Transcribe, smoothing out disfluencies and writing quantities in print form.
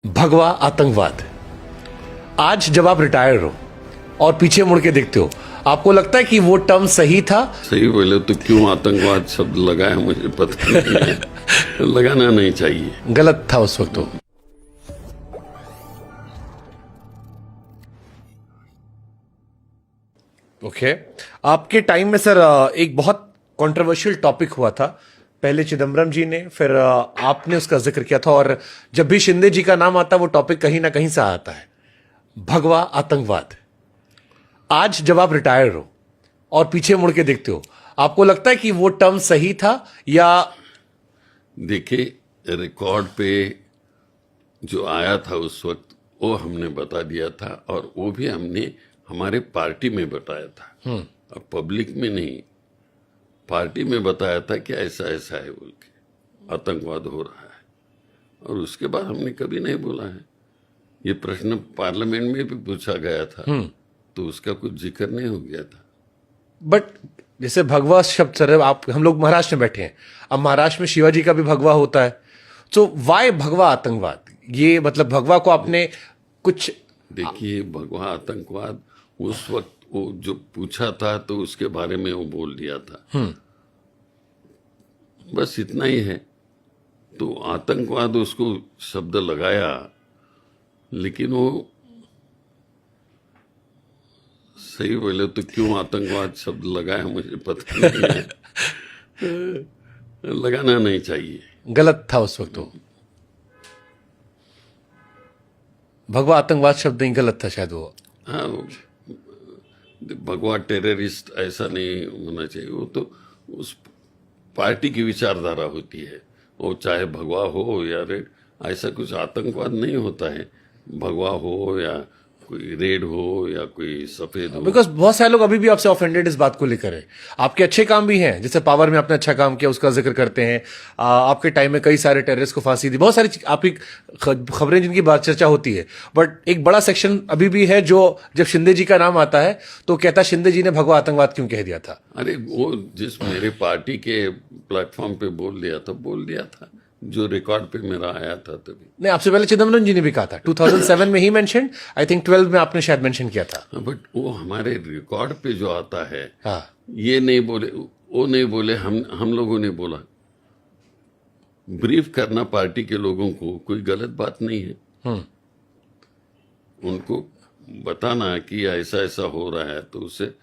भगवा आतंकवाद। आज जब आप रिटायर हो और पीछे मुड़ के देखते हो, आपको लगता है कि वो टर्म सही था? सही बोले तो क्यों आतंकवाद शब्द लगाया मुझे पता नहीं है। लगाना नहीं चाहिए। गलत था उस वक्त तो। ओके आपके टाइम में सर एक बहुत कंट्रोवर्शियल टॉपिक हुआ था। पहले चिदम्बरम जी ने, फिर आपने उसका जिक्र किया था, और जब भी शिंदे जी का नाम आता है वो टॉपिक कहीं ना कहीं से आता है, भगवा आतंकवाद। आज जब आप रिटायर हो और पीछे मुड़ के देखते हो, आपको लगता है कि वो टर्म सही था या? देखिए, रिकॉर्ड पे जो आया था उस वक्त वो हमने बता दिया था, और वो भी हमने हमारे पार्टी में बताया था, और पब्लिक में नहीं। पार्टी में बताया था कि ऐसा ऐसा है बोल के आतंकवाद हो रहा है, और उसके बाद हमने कभी नहीं बोला है। ये प्रश्न पार्लियामेंट में भी पूछा गया था, तो उसका कुछ जिक्र नहीं हो गया था। बट जैसे भगवा शब्द सर, आप हम लोग महाराष्ट्र में बैठे हैं, अब महाराष्ट्र में शिवाजी का भी भगवा होता है, तो वाई भगवा आतंकवाद? ये मतलब भगवा को आपने कुछ? देखिए, भगवा आतंकवाद उस वक्त वो जो पूछा था तो उसके बारे में वो बोल दिया था, बस इतना ही है। तो आतंकवाद उसको शब्द लगाया, लेकिन वो सही बोले तो क्यों आतंकवाद शब्द लगाया मुझे पता नहीं है। लगाना नहीं चाहिए। गलत था उस वक्त तो। भगवा आतंकवाद शब्द नहीं, गलत था शायद वो। हाँ, भगवा टेररिस्ट ऐसा नहीं होना चाहिए। वो तो उस पार्टी की विचारधारा होती है, वो चाहे भगवा हो या रेड, ऐसा कुछ आतंकवाद नहीं होता है। भगवा हो या कोई रेड हो या कोई सफेद हो। बिकॉज बहुत सारे लोग अभी भी आपसे ऑफेंडेड इस बात को लेकर है। आपके अच्छे काम भी हैं, जैसे पावर में आपने अच्छा काम किया उसका जिक्र करते हैं। आपके टाइम में कई सारे टेररिस्ट को फांसी दी, बहुत सारी आपकी खबरें जिनकी बात चर्चा होती है। बट एक बड़ा सेक्शन अभी भी है जो जब शिंदे जी का नाम आता है तो कहता है शिंदे जी ने भगवा आतंकवाद क्यों कह दिया था? अरे वो जिस मेरे पार्टी के प्लेटफॉर्म पे बोल दिया था, जो रिकॉर्ड पे मेरा आया था तभी। नहीं, आपसे पहले चिदम्बरम जी ने भी कहा था, 2007 में ही मेंशन, आई थिंक 12 में आपने शायद मेंशन किया था। बट वो हमारे रिकॉर्ड पे जो आता है, हाँ, ये नहीं बोले, वो नहीं बोले, हम लोगों ने बोला। ब्रीफ करना पार्टी के लोगों को कोई गलत बात नहीं है। उनको बताना कि ऐसा ऐसा हो रहा है, तो उससे